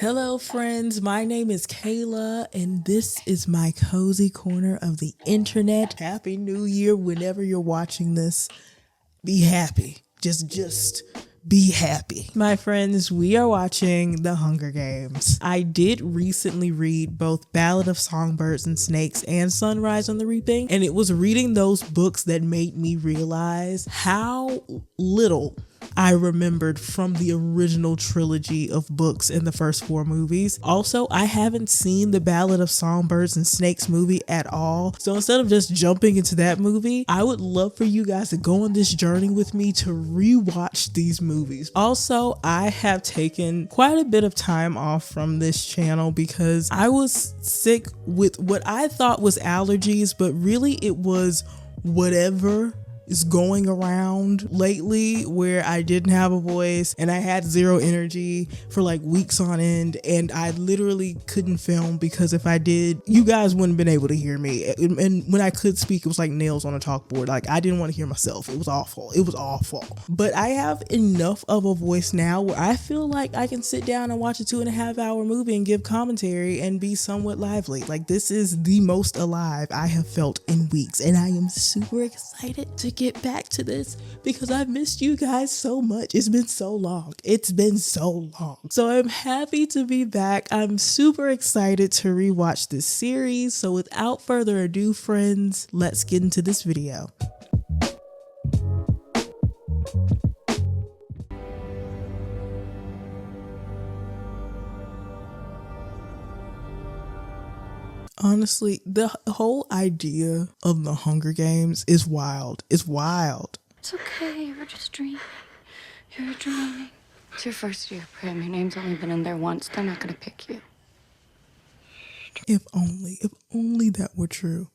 Hello friends, my name is Kahla and this is my cozy corner of the internet. Happy New Year whenever you're watching this. Be happy. Just be happy. My friends, we are watching The Hunger Games. I did recently read both Ballad of Songbirds and Snakes and Sunrise on the Reaping, and it was reading those books that made me realize how little I remembered from the original trilogy of books in the first 4 movies. Also, I haven't seen the Ballad of Songbirds and Snakes movie at all. So instead of just jumping into that movie, I would love for you guys to go on this journey with me to rewatch these movies. Also, I have taken quite a bit of time off from this channel because I was sick with what I thought was allergies, but really it was whatever is going around lately, where I didn't have a voice and I had zero energy for like weeks on end, and I literally couldn't film because if I did, you guys wouldn't have been able to hear me. And when I could speak, it was like nails on a chalkboard. Like I didn't want to hear myself. It was awful. It was awful. But I have enough of a voice now where I feel like I can sit down and watch a 2.5-hour movie and give commentary and be somewhat lively. Like this is the most alive I have felt in weeks, and I am super excited to get back to this because I've missed you guys so much. It's been so long. It's been so long. So I'm happy to be back. I'm super excited to rewatch this series. So without further ado, friends, let's get into this video. Honestly, the whole idea of the Hunger Games is wild. It's wild. It's okay. You were just dreaming. You were dreaming. It's your first year, Prim. Your name's only been in there once. They're not gonna pick you. If only that were true.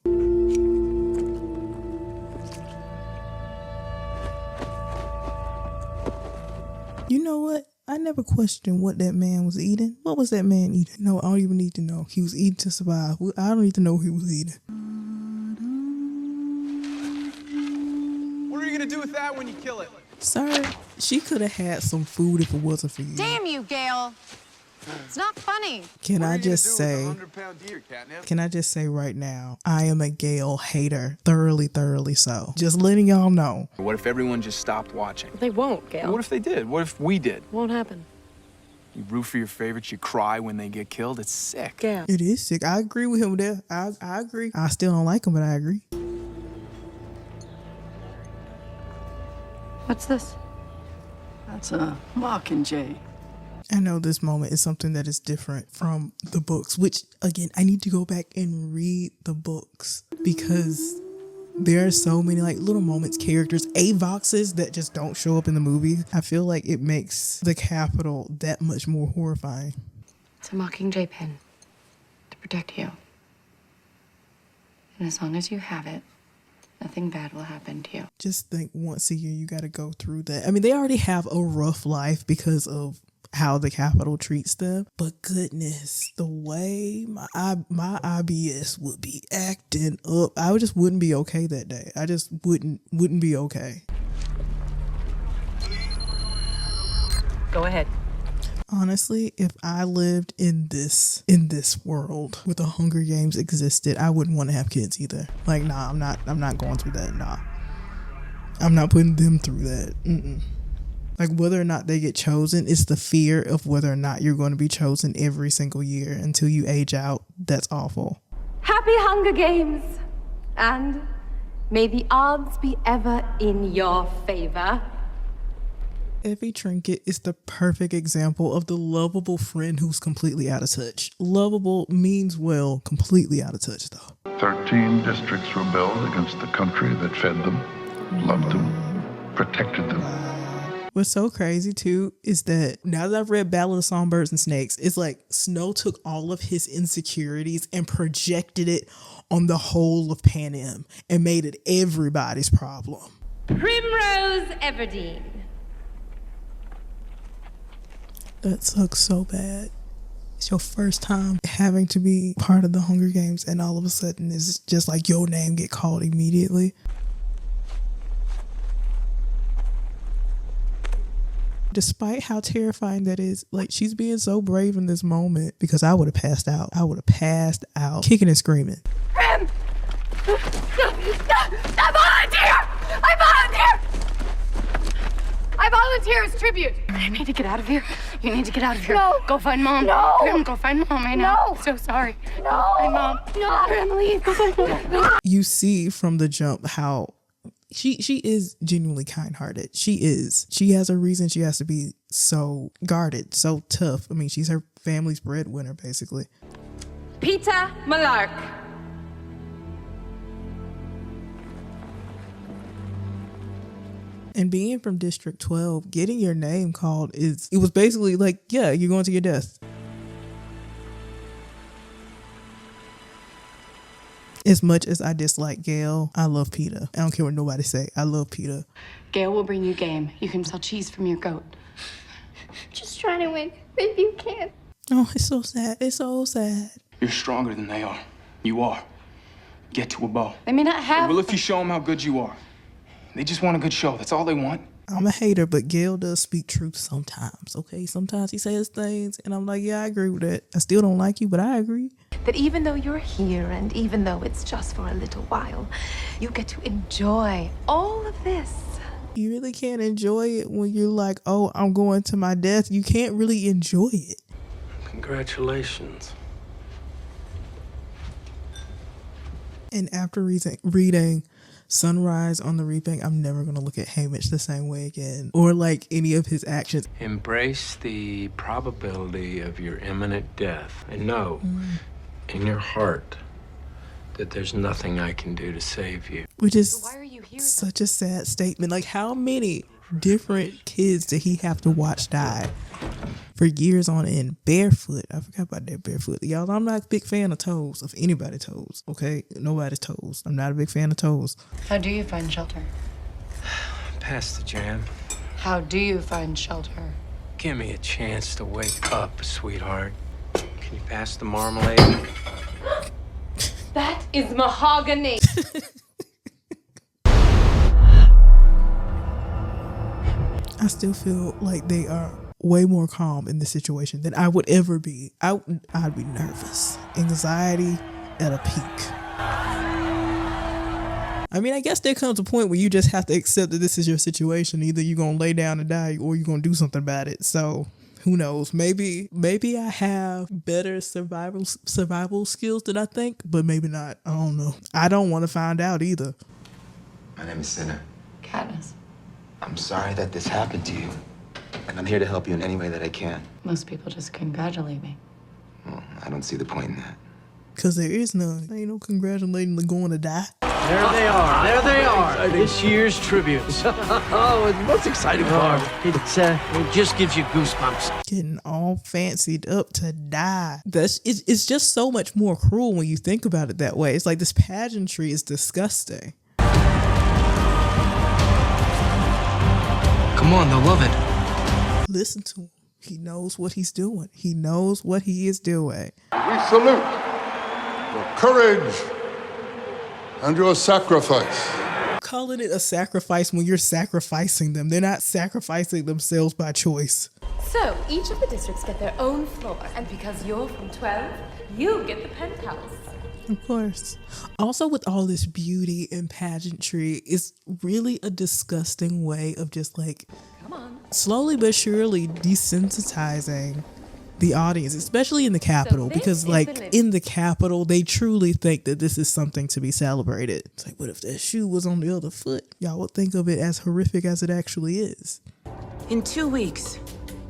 You know what? I never questioned what that man was eating. What was that man eating? No, I don't even need to know. He was eating to survive. I don't need to know what he was eating. What are you gonna do with that when you kill it? Sir, she could have had some food if it wasn't for you. Damn you, Gail. It's not funny. Can I just say right now, I am a Gale hater. Thoroughly so. Just letting y'all know. What if everyone just stopped watching? They won't, Gail. What if they did? What if we did? Won't happen. You root for your favorites, you cry when they get killed. It's sick. Gail. It is sick. I agree with him there. I agree. I still don't like him, but I agree. What's this? That's a Mockingjay. I know this moment is something that is different from the books, which again, I need to go back and read the books because there are so many like little moments, characters, avoxes that just don't show up in the movie. I feel like it makes the Capitol that much more horrifying. It's a Mockingjay pin to protect you. And as long as you have it, nothing bad will happen to you. Just think once a year you got to go through that. I mean, they already have a rough life because of how the Capitol treats them, but goodness, the way my IBS would be acting up, I just wouldn't be okay that day. I just wouldn't be okay. Go ahead. Honestly, if I lived in this world where the Hunger Games existed, I wouldn't want to have kids either. Like, nah, I'm not going through that. Nah, I'm not putting them through that. Like whether or not they get chosen, it's the fear of whether or not you're going to be chosen every single year until you age out. That's awful. Happy Hunger Games! And may the odds be ever in your favor. Effie Trinket is the perfect example of the lovable friend who's completely out of touch. Lovable means well, completely out of touch though. 13 districts rebelled against the country that fed them, loved them, protected them. What's so crazy too is that now that I've read Ballad of Songbirds and Snakes, it's like Snow took all of his insecurities and projected it on the whole of Panem and made it everybody's problem. Primrose Everdeen. That sucks so bad. It's your first time having to be part of the Hunger Games and all of a sudden it's just like your name get called immediately. Despite how terrifying that is, like, she's being so brave in this moment, because I would have passed out. I would have passed out, kicking and screaming. Prim! I volunteer! I volunteer as tribute. I need to get out of here. You need to get out of here. No. Go find Mom. No. Prim, go find Mom right now. No. I'm so sorry. No. Go find Mom. No. Prim, leave. Go find Mom. You see from the jump how she is genuinely kind-hearted. She is. She has a reason she has to be so guarded, so tough. I mean, she's her family's breadwinner, basically. Peter Malark. And being from District 12, getting your name called it was basically like, yeah, you're going to your death. As much as I dislike Gail, I love Peter. I don't care what nobody say. I love Peter. Gail will bring you game. You can sell cheese from your goat. Just trying to win. Maybe you can. Oh, it's so sad. It's so sad. You're stronger than they are. You are. Get to a bow. They may not have. Well, if you show them how good you are. They just want a good show. That's all they want. I'm a hater, but Gail does speak truth sometimes, okay? Sometimes he says things, and I'm like, yeah, I agree with that. I still don't like you, but I agree. That even though you're here and even though it's just for a little while, you get to enjoy all of this. You really can't enjoy it when you're like, oh, I'm going to my death. You can't really enjoy it. Congratulations. And after reading Sunrise on the Reaping, I'm never going to look at Haymitch the same way again, or like any of his actions. Embrace the probability of your imminent death and know in your heart that there's nothing I can do to save you. Which is Why are you here? such a sad statement. Like, how many different kids did he have to watch die for years on end, barefoot? I forgot about that, barefoot. Y'all, I'm not a big fan of toes, of anybody's toes, okay? Nobody's toes. I'm not a big fan of toes. How do you find shelter? Pass the jam. How do you find shelter? Give me a chance to wake up, sweetheart. Can you pass the marmalade? That is mahogany. I still feel like they are way more calm in this situation than I would ever be. I'd be nervous. Anxiety at a peak. I mean, I guess there comes a point where you just have to accept that this is your situation. Either you're going to lay down and die or you're going to do something about it. So who knows? Maybe I have better survival skills than I think, but maybe not. I don't know. I don't want to find out either. My name is Sinner. Katniss. I'm sorry that this happened to you, and I'm here to help you in any way that I can. Most people just congratulate me. Well, I don't see the point in that. Because there is none. Ain't no congratulating the going to die. There they are. There they are. This year's tributes. Oh, the most exciting part. It just gives you goosebumps. Getting all fancied up to die. It's just so much more cruel when you think about it that way. It's like this pageantry is disgusting. Come on, they'll love it. Listen to him. He knows what he's doing. He knows what he is doing. We salute your courage and your sacrifice. Calling it a sacrifice when you're sacrificing them. They're not sacrificing themselves by choice. So, each of the districts get their own floor, and because you're from 12, you get the penthouse. Of course. Also, with all this beauty and pageantry, it's really a disgusting way of just like slowly but surely desensitizing the audience, especially in the Capitol, because like in the Capitol, they truly think that this is something to be celebrated. It's like, what if that shoe was on the other foot? Y'all would think of it as horrific as it actually is. In 2 weeks,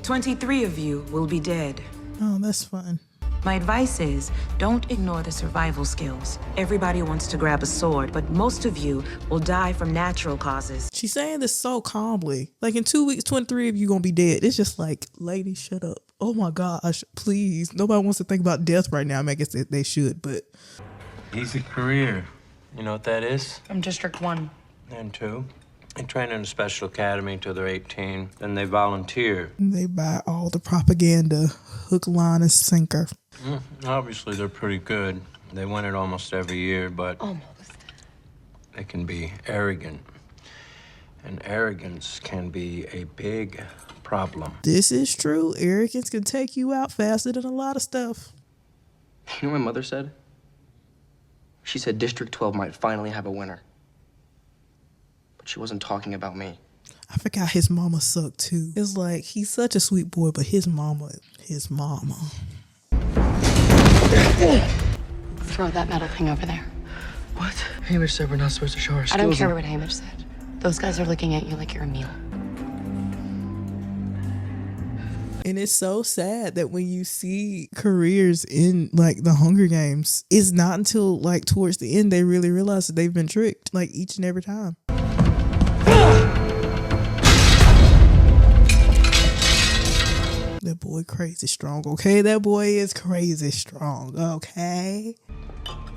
23 of you will be dead. Oh, that's fun. My advice is, don't ignore the survival skills. Everybody wants to grab a sword, but most of you will die from natural causes. She's saying this so calmly. Like, in 2 weeks, 23 of you gonna be dead. It's just like, lady, shut up. Oh my gosh, please. Nobody wants to think about death right now. I mean, I guess they should, but. Easy career. You know what that is? I'm District 1. And 2. They train in a special academy till they're 18. Then they volunteer. They buy all the propaganda, hook, line, and sinker. Obviously, they're pretty good. They win it almost every year, but they can be arrogant. And arrogance can be a big problem. This is true. Arrogance can take you out faster than a lot of stuff. You know what my mother said? She said District 12 might finally have a winner. But she wasn't talking about me. I forgot his mama sucked too. It's like, he's such a sweet boy, but his mama. Throw that metal thing over there. What? Hamish said we're not supposed to show our skills. I don't care what Hamish said. Those guys are looking at you like you're a meal. And it's so sad that when you see careers in like the Hunger Games, it's not until like towards the end they really realize that they've been tricked, like each and every time. That boy crazy strong, okay? That boy is crazy strong, okay?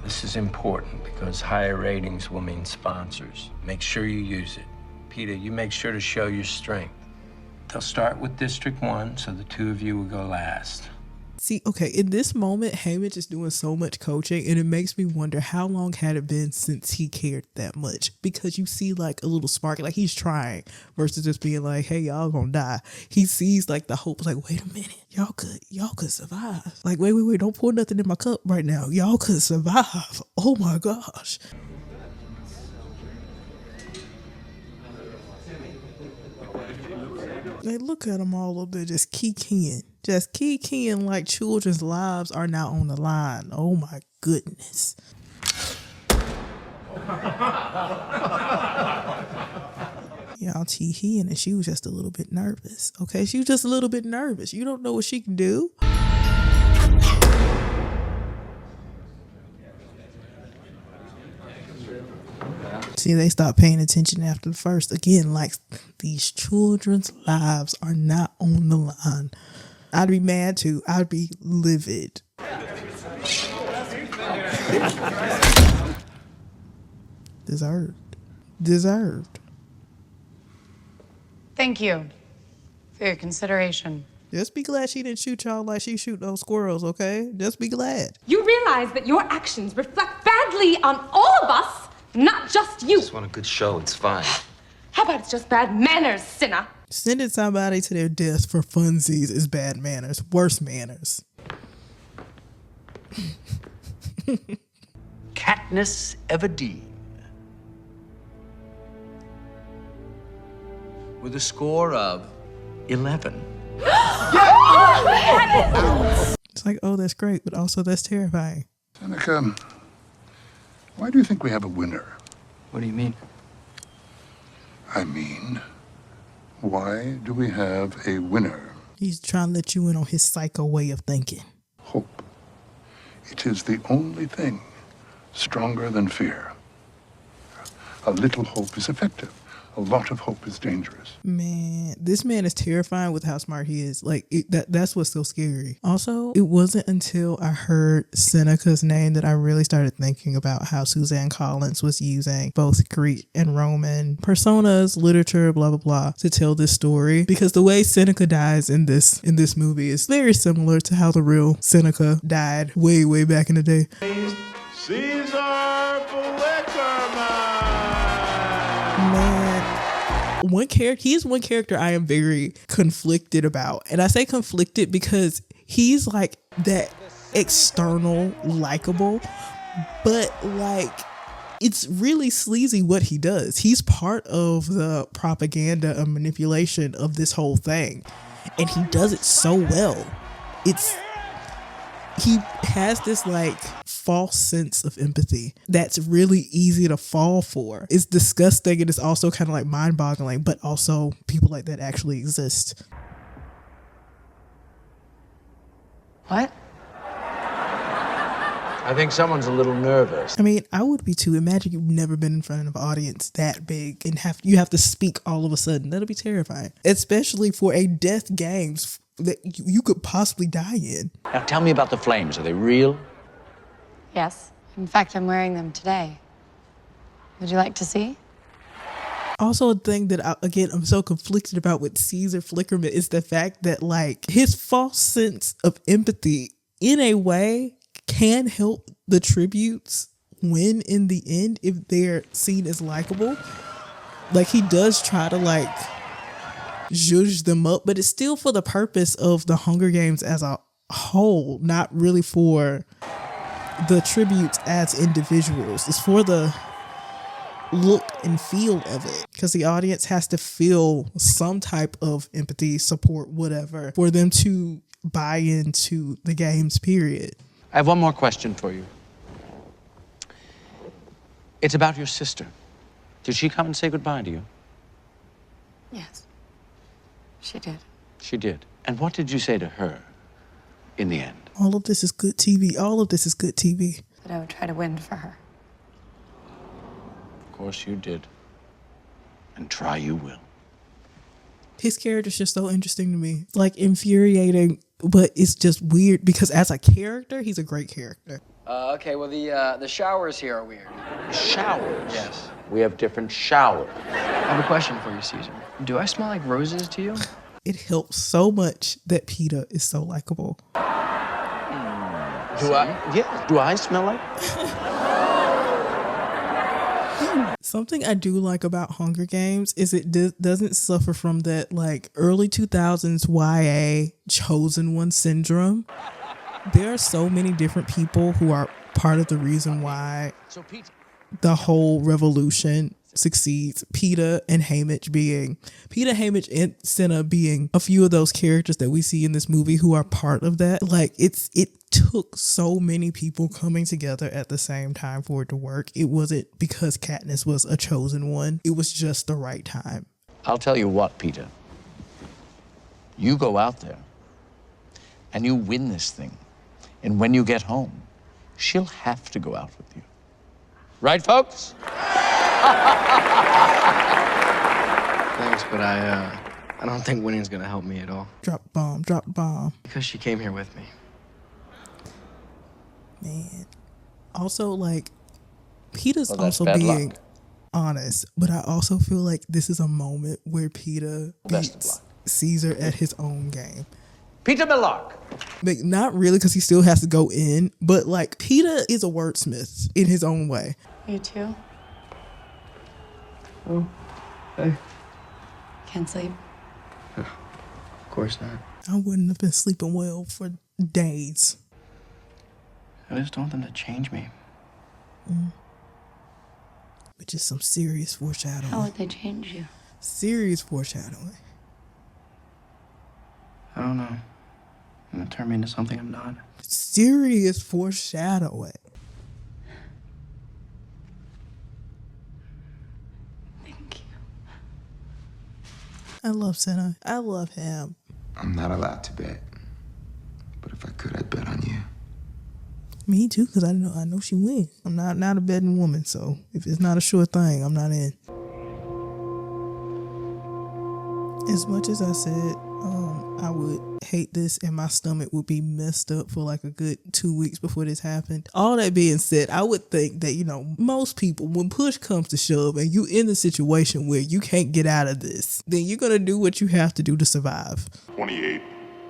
This is important because higher ratings will mean sponsors. Make sure you use it. Peter, you make sure to show your strength. They'll start with District 1, so the two of you will go last. See, okay, in this moment, Hamish is doing so much coaching, and it makes me wonder how long had it been since he cared that much? Because you see like a little spark, like he's trying, versus just being like, hey, y'all gonna die. He sees like the hope, like, wait a minute, y'all could survive. Like, wait, don't pour nothing in my cup right now. Y'all could survive. Oh my gosh. Like, look at them all up there just kikiing. Just kikiing like children's lives are now on the line. Oh my goodness. Y'all tee-heeing and she was just a little bit nervous. Okay, she was just a little bit nervous. You don't know what she can do. See, they stopped paying attention after the first. Again, like, these children's lives are not on the line. I'd be mad too. I'd be livid. Deserved. Thank you for your consideration. Just be glad she didn't shoot y'all like she shoot those squirrels, okay? Just be glad. You realize that your actions reflect badly on all of us, not just you. Just want a good show. It's fine. How about it's just bad manners, sinner? Sending somebody to their death for funsies is bad manners. Worse manners. Katniss Everdeen. With a score of 11. It's like, oh, that's great, but also that's terrifying. Seneca, why do you think we have a winner? What do you mean? I mean, why do we have a winner? He's trying to let you in on his psycho way of thinking. Hope. It is the only thing stronger than fear. A little hope is effective. A lot of hope is dangerous. Man, this man is terrifying with how smart he is. Like, that's what's so scary. Also, it wasn't until I heard Seneca's name that I really started thinking about how Suzanne Collins was using both Greek and Roman personas, literature, blah, blah, blah, to tell this story. Because the way Seneca dies in this movie is very similar to how the real Seneca died way, way back in the day. Caesar He's one character I am very conflicted about. And I say conflicted because he's like that external likable, but like it's really sleazy what he does. He's part of the propaganda and manipulation of this whole thing. And he does it so well. He has this like false sense of empathy that's really easy to fall for. It's disgusting and it's also kind of like mind-boggling, but also people like that actually exist. What? I think someone's a little nervous. I mean, I would be too. Imagine you've never been in front of an audience that big and you have to speak all of a sudden. That'll be terrifying, especially for a death games that you could possibly die in. Now tell me about the flames. Are they real? Yes. In fact, I'm wearing them today. Would you like to see? Also, a thing that I'm so conflicted about with Caesar Flickerman is the fact that like his false sense of empathy in a way can help the tributes win in the end if they're seen as likable. Like he does try to like zhuzh them up, but it's still for the purpose of the Hunger Games as a whole, not really for the tributes as individuals. It's for the look and feel of it, because the audience has to feel some type of empathy, support, whatever, for them to buy into the games, period. I have one more question for you. It's about your sister. Did she come and say goodbye to you? Yes, she did. She did. And what did you say to her in the end? All of this is good TV. All of this is good TV. That I would try to win for her. Of course you did. And try you will. His character's just so interesting to me. Like, infuriating, but it's just weird because as a character, he's a great character. Okay, well, the showers here are weird. Showers? Yes. We have different showers. I have a question for you, Caesar. Do I smell like roses to you? It helps so much that Peter is so likable. Do I smell like? Something I do like about Hunger Games is it doesn't suffer from that like early 2000s YA chosen one syndrome. There are so many different people who are part of the reason why the whole revolution succeeds. Peter, Haymitch, and Senna being a few of those characters that we see in this movie who are part of that. Like, it took so many people coming together at the same time for it to work. It wasn't because Katniss was a chosen one. It was just the right time. I'll tell you what, Peter. You go out there and you win this thing. And when you get home, she'll have to go out with you. Right, folks? Thanks, but I don't think winning's gonna help me at all. Drop bomb. Because she came here with me. Man. Also, like, Peter's Well, that's also bad being luck. honest, but I also feel like this is a moment where Peter Best of beats luck. Caesar at his own game. Peter Millark. Like, not really, because he still has to go in, but like, Peter is a wordsmith in his own way. You too? Oh, hey. Can't sleep? Of course not. I wouldn't have been sleeping well for days. I just don't want them to change me. Which is some serious foreshadowing. How would they change you? Serious foreshadowing. I don't know. I'm gonna turn me into something I'm not. Serious foreshadowing. Thank you. I love Senna. I love him. I'm not allowed to bet. But if I could, I'd bet on you. Me too, because I know she wins. I'm not a betting woman, so if it's not a sure thing, I'm not in. As much as I said I would hate this and my stomach would be messed up for like a good 2 weeks before this happened. All that being said, I would think that, you know, most people, when push comes to shove and you in the situation where you can't get out of this, then you're going to do what you have to do to survive. 28,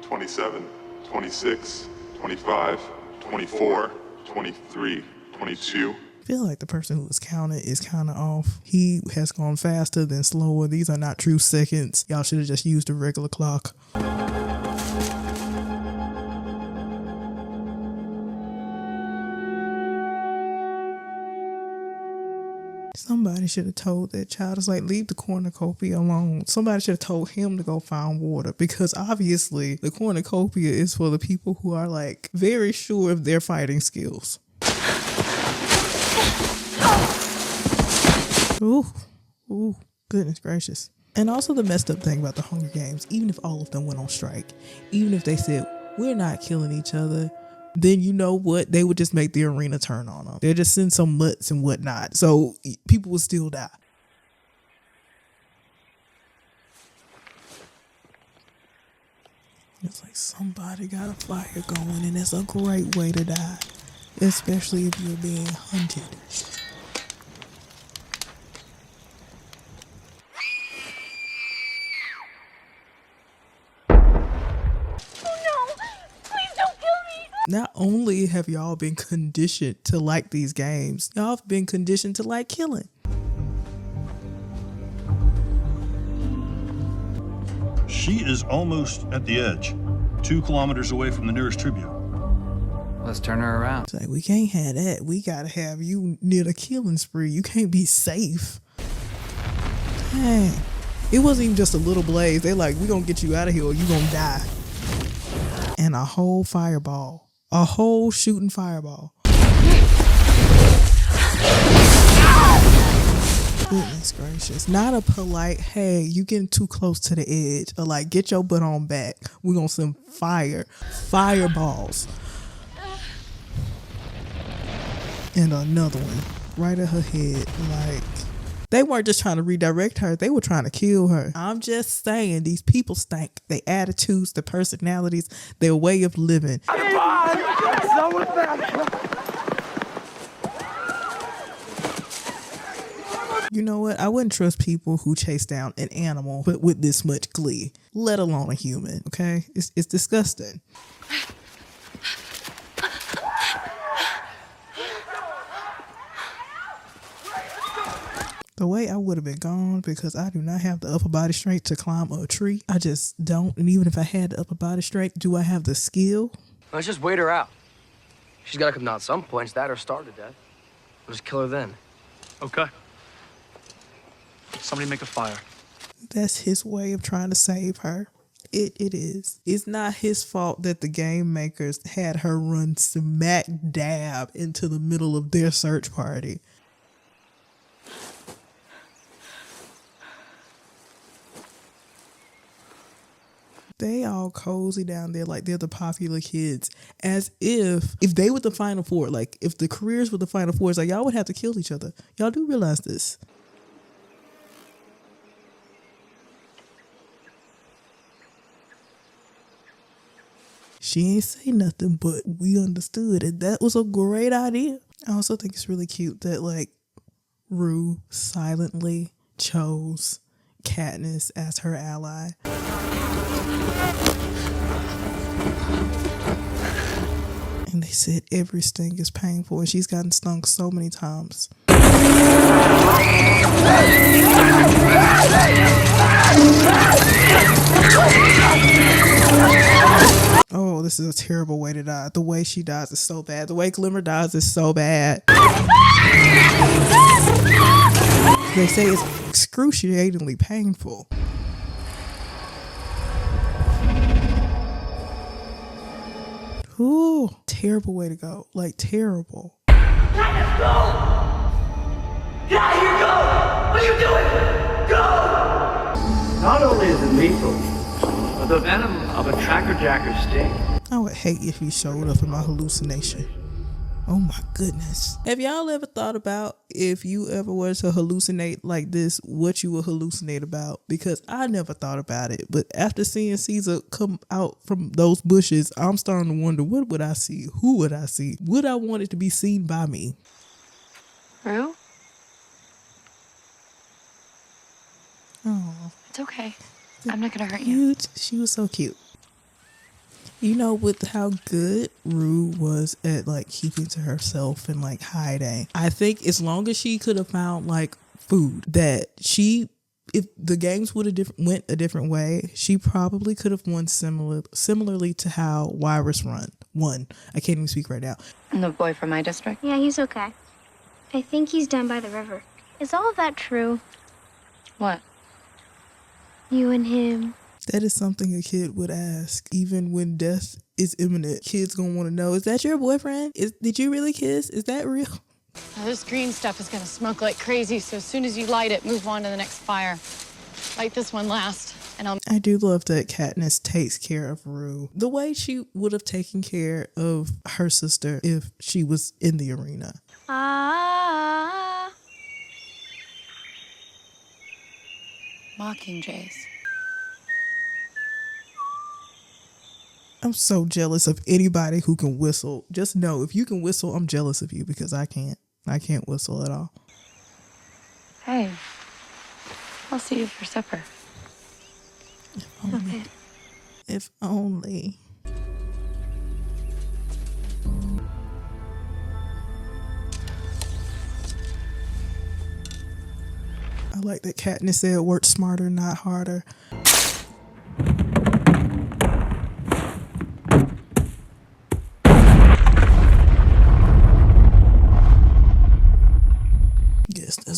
27, 26, 25, 24, 23, 22. I feel like the person who was counting is kind of off. He has gone faster than slower. These are not true seconds. Y'all should have just used a regular clock. Somebody should have told that child, it's like, leave the cornucopia alone. Somebody should have told him to go find water, because obviously the cornucopia is for the people who are like very sure of their fighting skills. Ooh, goodness gracious. And also the messed up thing about the Hunger Games, even if all of them went on strike, even if they said, we're not killing each other, then you know what? They would just make the arena turn on them. They'd just send some mutts and whatnot. So people would still die. It's like somebody got a fire going, and it's a great way to die, especially if you're being hunted. Not only have y'all been conditioned to like these games, y'all have been conditioned to like killing. She is almost at the edge, 2 kilometers away from the nearest tribute. Let's turn her around. It's like, we can't have that. We gotta have you near the killing spree. You can't be safe. Dang. It wasn't even just a little blaze. They like, we gonna get you out of here or you gonna die. And a whole fireball. A whole shooting fireball. Goodness gracious. Not a polite, hey, you getting too close to the edge. Or like, get your butt on back. We're gonna send fireballs. And another one right at her head. Like, they weren't just trying to redirect her, they were trying to kill her. I'm just saying, these people stink. Their attitudes, their personalities, their way of living. You know what? I wouldn't trust people who chase down an animal but with this much glee, let alone a human, okay? It's disgusting. The way I would have been gone, because I do not have the upper body strength to climb a tree. I just don't. And even if I had the upper body strength, do I have the skill? Let's just wait her out. She's got to come down at some point. It's that or starve to death. We'll just kill her then. Okay. Somebody make a fire. That's his way of trying to save her. It is. It's not his fault that the game makers had her run smack dab into the middle of their search party. They all cozy down there like they're the popular kids, as if they were the final four, like if the careers were the final four, it's like y'all would have to kill each other. Y'all do realize this. She ain't say nothing, but we understood it. That was a great idea. I also think it's really cute that like Rue silently chose Katniss as her ally. And they said every sting is painful, and she's gotten stung so many times. Oh, this is a terrible way to die. The way she dies is so bad. The way Glimmer dies is so bad. They say it's excruciatingly painful. Ooh, terrible way to go. Like, terrible. Let's go! Get out of here, go! What are you doing? Go! Not only is it lethal, but the venom of a tracker-jacker sting. I would hate if he showed up in my hallucination. Oh my goodness. Have y'all ever thought about, if you ever were to hallucinate like this, what you would hallucinate about? Because I never thought about it. But after seeing Caesar come out from those bushes, I'm starting to wonder, what would I see? Who would I see? Would I want it to be seen by me? Rue? Oh. It's okay. I'm not gonna hurt you. She was so cute. You know, with how good Rue was at like keeping to herself and like hiding, I think as long as she could have found like food, that she, if the games would have went a different way, she probably could have won similarly to how Wyrus won. I can't even speak right now. And the boy from my district? Yeah, he's okay. I think he's down by the river. Is all of that true? What? You and him. That is something a kid would ask. Even when death is imminent, kids gonna want to know, is that your boyfriend? Did you really kiss? Is that real? Now, this green stuff is gonna smoke like crazy, so as soon as you light it, move on to the next fire. Light this one last, and I do love that Katniss takes care of Rue the way she would have taken care of her sister if she was in the arena. Mockingjays. I'm so jealous of anybody who can whistle. Just know, if you can whistle, I'm jealous of you, because I can't. I can't whistle at all. Hey, I'll see you for supper. If only. Okay. If only. I like that Katniss said, work smarter, not harder.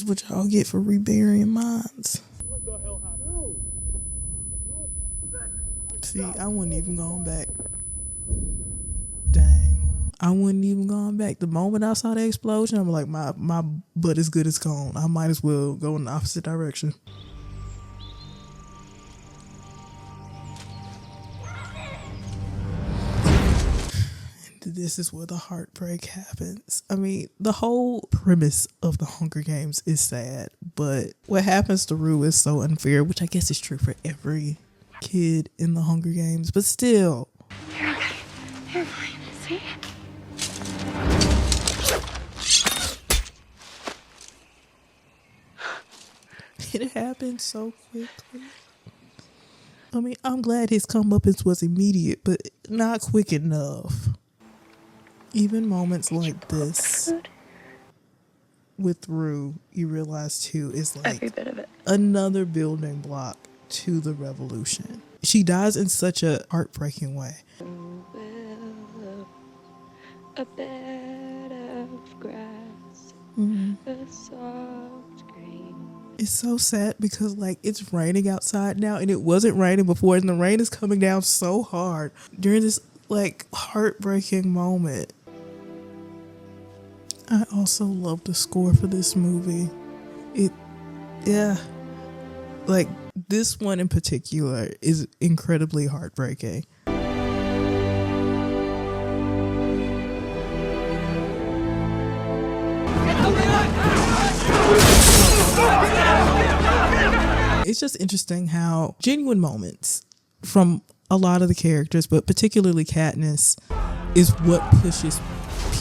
is what y'all get for reburying minds. See, I wouldn't even gone back. Dang. I wouldn't even gone back. The moment I saw the explosion, I'm like, my butt is good as gone. I might as well go in the opposite direction. This is where the heartbreak happens. I mean, the whole premise of the Hunger Games is sad, but what happens to Rue is so unfair, which I guess is true for every kid in the Hunger Games, but still. You're okay. You're fine. See? It happened so quickly. I mean, I'm glad his comeuppance was immediate, but not quick enough. Even moments like this with Rue, you realize too, is like Every bit of it. another building block to the revolution. She dies in such a heartbreaking way. A bed of grass, a soft green. It's so sad because like it's raining outside now and it wasn't raining before, and the rain is coming down so hard during this like heartbreaking moment. I also love the score for this movie. Like this one in particular is incredibly heartbreaking. It's just interesting how genuine moments from a lot of the characters, but particularly Katniss, is what pushes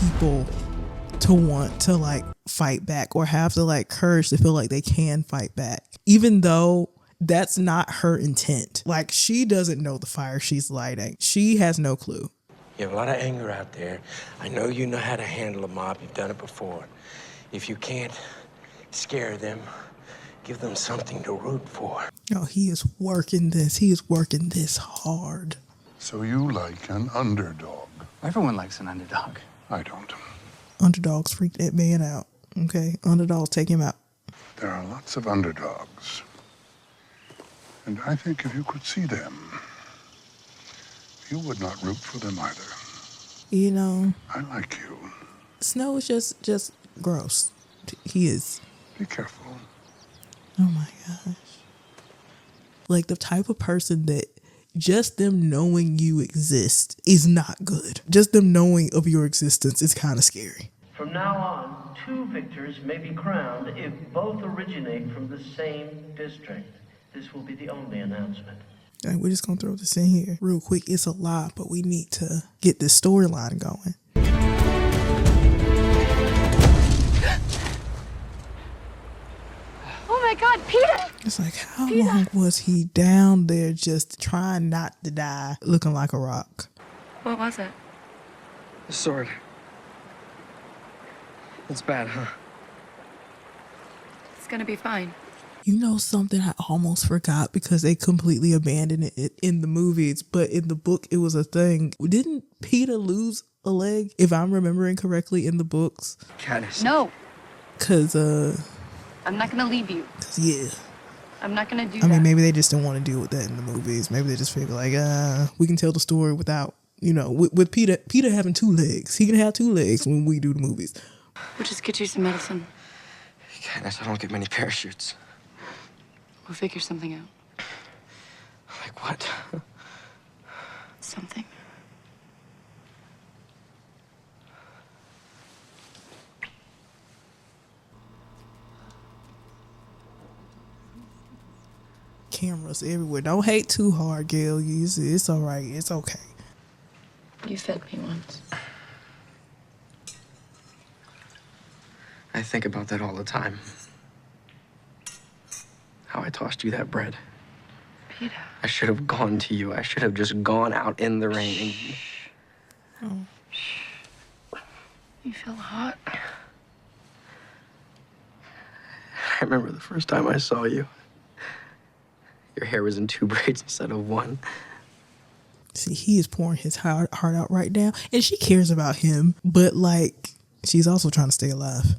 people to want to like fight back or have the like courage to feel like they can fight back, even though that's not her intent. Like she doesn't know the fire she's lighting. She has no clue. You have a lot of anger out there. I know you know how to handle a mob. You've done it before. If you can't scare them, give them something to root for. Oh, he is working this. He is working this hard. So you like an underdog? Everyone likes an underdog. I don't. Underdogs freak that man out. Okay, underdogs take him out. There are lots of underdogs. And I think if you could see them, you would not root for them either. You know, I like you. Snow is just gross. He is. Be careful. Oh my gosh. Like the type of person that just them knowing you exist is not good. Just them knowing of your existence is kind of scary. From now on, 2 victors may be crowned if both originate from the same district. This will be the only announcement. And we're just going to throw this in here real quick. It's a lot, but we need to get this storyline going. Oh my God, Peter! It's like, how long was he down there just trying not to die, looking like a rock? What was it? The sword. It's bad, huh? It's gonna be fine. You know something I almost forgot because they completely abandoned it in the movies, but in the book it was a thing. Didn't Peter lose a leg, if I'm remembering correctly, in the books? No, Cause I'm not gonna leave you. yeah. I'm not gonna do I that. mean, maybe they just don't want to deal with that in the movies. Maybe they just figure like, we can tell the story without, with Peter having 2 legs. He can have 2 legs when we do the movies. We'll just get you some medicine. Katniss, I don't get many parachutes. We'll figure something out. Like what? Something. Cameras everywhere. Don't hate too hard, Gail. It's all right. It's okay. You fed me once. I think about that all the time. How I tossed you that bread. Peter. I should have gone to you. I should have just gone out in the rain. Oh. You feel hot. I remember the first time I saw you. Your hair was in 2 braids instead of 1. See, he is pouring his heart out right now, and she cares about him, but like, she's also trying to stay alive.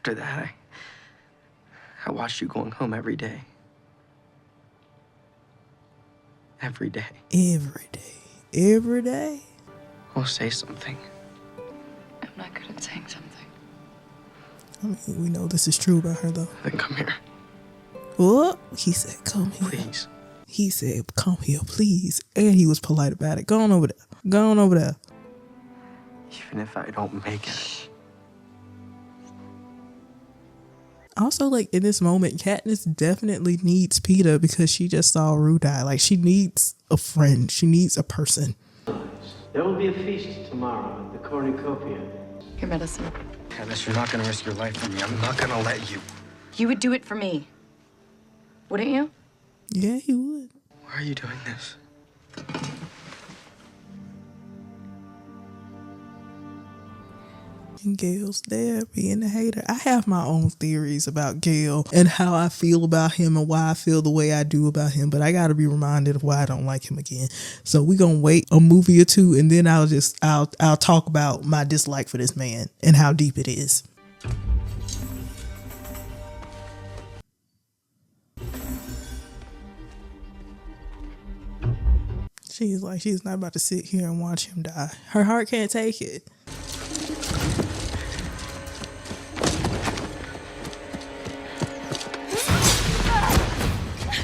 After that, I watched you going home every day. Every day. Every day. Every day. Well, say something. I'm not good at saying something. I mean, we know this is true about her, though. Then come here. What? He said, come here. Please. He said, come here, please. And he was polite about it. Go on over there. Go on over there. Even if I don't make it. Also, like, in this moment, Katniss definitely needs Peeta because she just saw Rue die. Like, she needs a friend. She needs a person. There will be a feast tomorrow at the cornucopia. Your medicine. Katniss, you're not gonna risk your life for me. I'm not gonna let you. You would do it for me. Wouldn't you? Yeah, he would. Why are you doing this? And Gale's there being a hater. I have my own theories about Gale and how I feel about him and why I feel the way I do about him, but I gotta be reminded of why I don't like him again. So we're gonna wait a movie or two and then I'll talk about my dislike for this man and how deep it is. She's not about to sit here and watch him die. Her heart can't take it.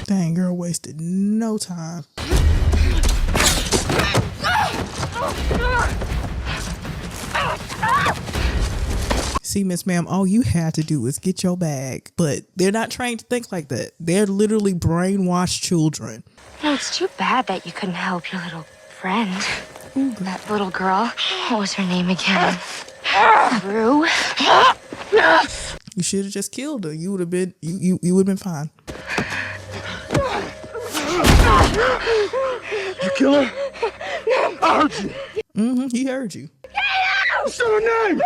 Dang, girl wasted no time. See, Miss Ma'am, all you had to do is get your bag. But they're not trained to think like that. They're literally brainwashed children. No, it's too bad that you couldn't help your little friend. That little girl. What was her name again? Rue. You should have just killed her. You would have been you would have been fine. You kill her? I heard you. Mm-hmm, he heard you. What's her name?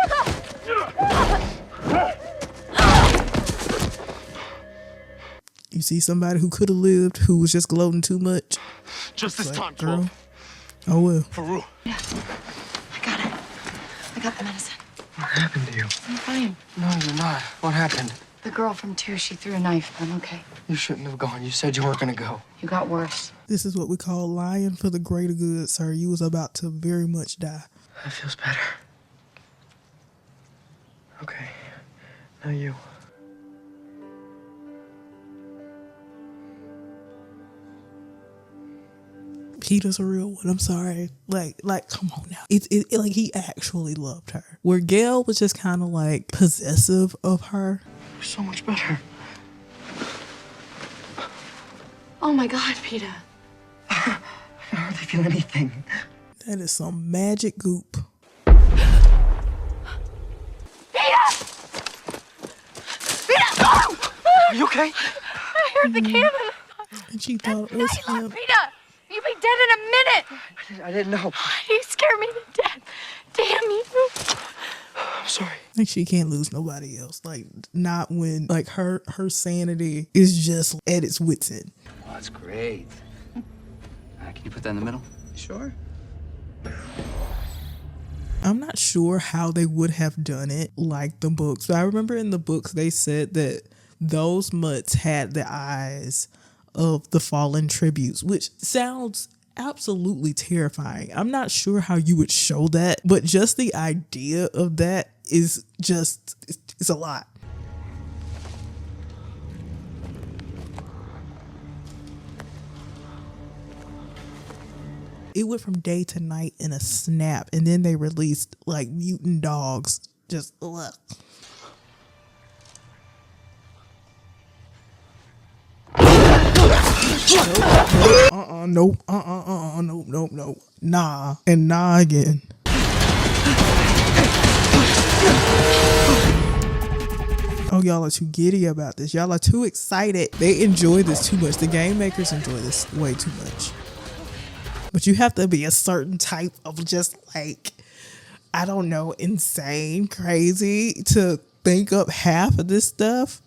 You see somebody who could have lived, who was just gloating too much. Just this like, time, girl. Oh well. For Rue. Yeah. I got it. I got the medicine. What happened to you? I'm fine. No, you're not. What happened? The girl from 2, she threw a knife. I'm okay. You shouldn't have gone. You said you weren't gonna go. You got worse. This is what we call lying for the greater good, sir. You was about to very much die. That feels better. Okay. Now you. Peter's a real one. I'm sorry. Like, come on now. It like he actually loved her. Where Gale was just kind of like possessive of her. You're so much better. Oh my God, Peeta. I can hardly feel anything. That is some magic goop. Are you okay? I heard the cannon. And she thought it was him. Peeta, you'll be dead in a minute. I didn't know. You scared me to death. Damn you. I'm sorry. Like she can't lose nobody else. Like not when like her sanity is just at its wits end. Oh, that's great. Can you put that in the middle? Sure. I'm not sure how they would have done it like the books. But I remember in the books they said that those mutts had the eyes of the fallen tributes, which sounds absolutely terrifying. I'm not sure how you would show that, but just the idea of that is just, it's a lot. It went from day to night in a snap, and then they released like mutant dogs. Just ugh. Nope. Nope. Nah, and nah again. Oh, y'all are too giddy about this. Y'all are too excited. They enjoy this too much. The game makers enjoy this way too much. But you have to be a certain type of just like, I don't know, insane, crazy to think up half of this stuff.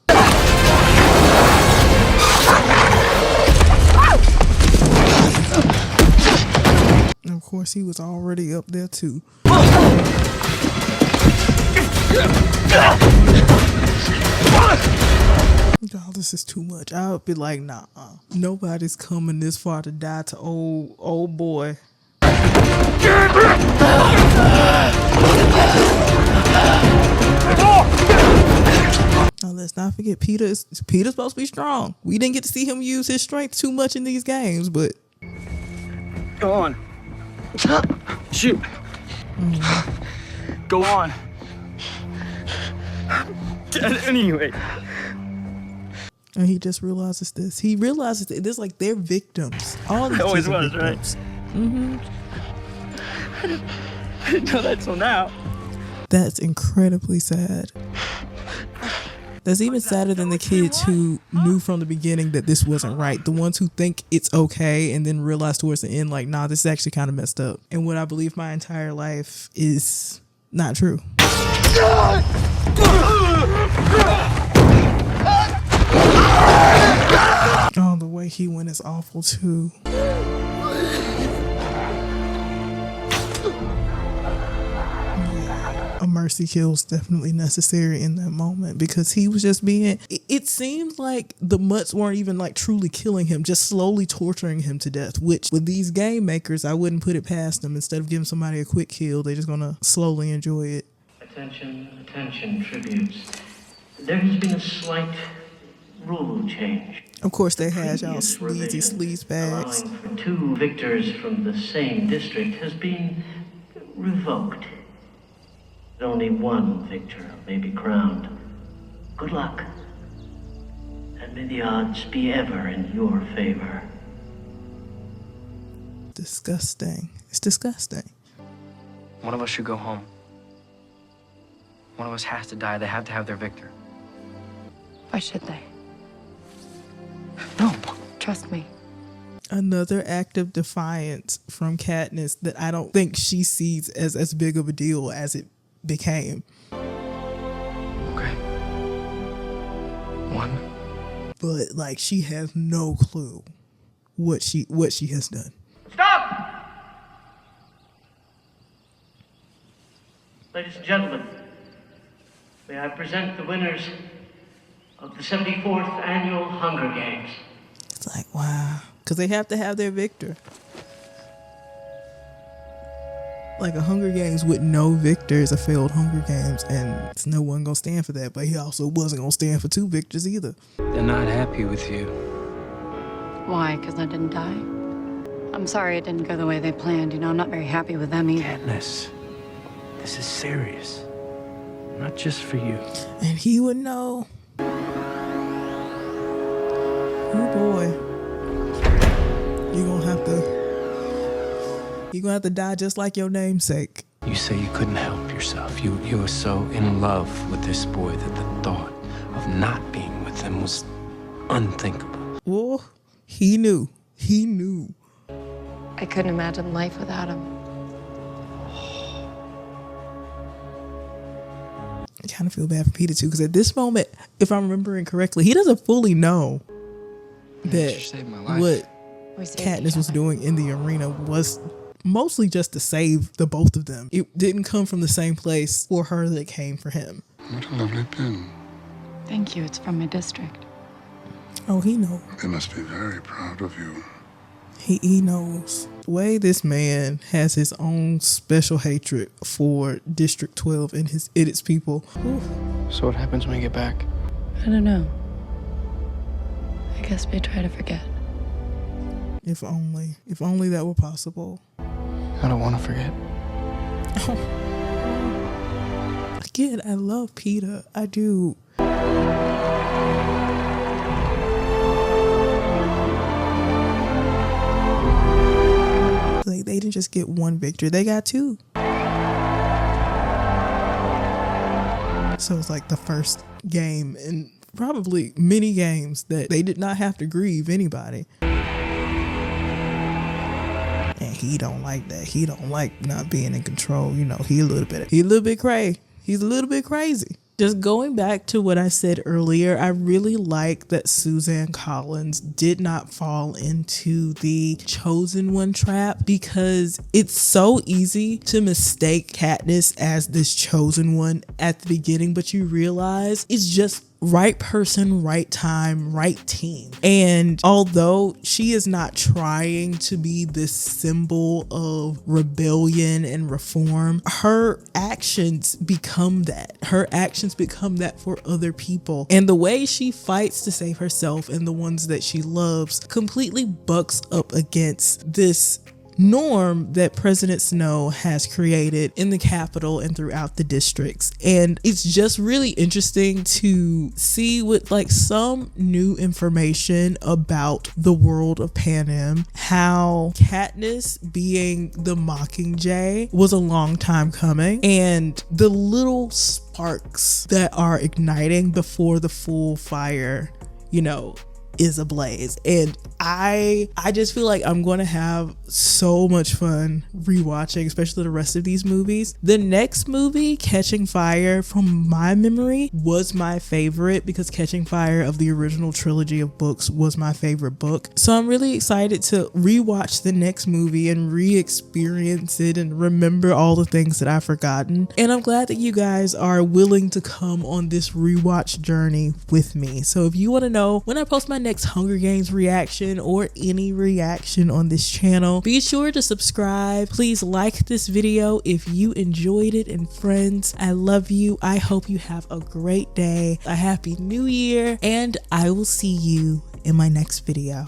And of course, he was already up there too. Oh, this is too much. I would be like, nah, nobody's coming this far to die to old boy. Now, let's not forget Peter's supposed to be strong. We didn't get to see him use his strength too much in these games, but Go on. Shoot. Go on. Anyway. and he just realizes this. He realizes that this like they're victims. All these Always kids are was, victims. right? Mm-hmm. I didn't know that till now. That's incredibly sad. That's even sadder than the kids who knew from the beginning that this wasn't right. The ones who think it's okay and then realize towards the end, like, nah, this is actually kind of messed up. And what I believe my entire life is not true. Oh, the way he went is awful too. A mercy kill is definitely necessary in that moment because he was just being, it seems like the mutts weren't even like truly killing him, just slowly torturing him to death, which with these game makers, I wouldn't put it past them. Instead of giving somebody a quick kill, they're just gonna slowly enjoy it. Attention, attention, tributes. There has been a slight rule change. Of course, they had y'all sleazy sleaze bags. Allowing for 2 victors from the same district has been revoked. Only 1 victor may be crowned. Good luck. And may the odds be ever in your favor. Disgusting. It's disgusting. One of us should go home. One of us has to die. They have to have their victor. Why should they? No. Trust me. Another act of defiance from Katniss that I don't think she sees as big of a deal as it became. Okay. 1. But like she has no clue what she has done. Stop! Ladies and gentlemen, may I present the winners of the 74th Annual Hunger Games. It's like, wow. Because they have to have their victor. Like a Hunger Games with no victor is a failed Hunger Games, and it's no one gonna stand for that. But he also wasn't gonna stand for 2 victors either. They're not happy with you. Why? Because I didn't die? I'm sorry it didn't go the way they planned. You know, I'm not very happy with them either. Katniss, this is serious. Not just for you. And he would know. Oh boy. You're gonna have to die just like your namesake. You say you couldn't help yourself. You were so in love with this boy that the thought of not being with him was unthinkable. Well, he knew. He knew. I couldn't imagine life without him. I kind of feel bad for Peter too, because at this moment, if I'm remembering correctly, he doesn't fully know that what Katniss was doing in the arena was mostly just to save the both of them. It didn't come from the same place for her that it came for him. What a lovely pin. Thank you. It's from my district. Oh, he knows. They must be very proud of you. He knows. The way this man has his own special hatred for District 12 and its people. Oof. So what happens when we get back? I don't know. I guess we try to forget. If only that were possible. I don't want to forget. Again, I love Peter. I do. Like, they didn't just get 1 victory, they got 2. So it's like the first game in probably many games that they did not have to grieve anybody. And he don't like that. He don't like not being in control. You know, he's a little bit crazy. He's a little bit crazy. Just going back to what I said earlier, I really like that Suzanne Collins did not fall into the chosen one trap, because it's so easy to mistake Katniss as this chosen one at the beginning, but you realize it's just right person, right time, right team. And although she is not trying to be this symbol of rebellion and reform, her actions become that. Her actions become that for other people. And the way she fights to save herself and the ones that she loves completely bucks up against this norm that President Snow has created in the Capitol and throughout the districts. And it's just really interesting to see with like some new information about the world of Panem, how Katniss being the Mockingjay was a long time coming, and the little sparks that are igniting before the full fire, you know, is ablaze. And I just feel like I'm going to have so much fun rewatching, especially the rest of these movies. The next movie, Catching Fire, from my memory, was my favorite, because Catching Fire of the original trilogy of books was my favorite book. So I'm really excited to rewatch the next movie and re-experience it and remember all the things that I've forgotten. And I'm glad that you guys are willing to come on this rewatch journey with me. So if you want to know when I post my next Hunger Games reaction or any reaction on this channel, be sure to subscribe. Please like this video if you enjoyed it, and friends, I love you. I hope you have a great day, a happy new year, and I will see you in my next video.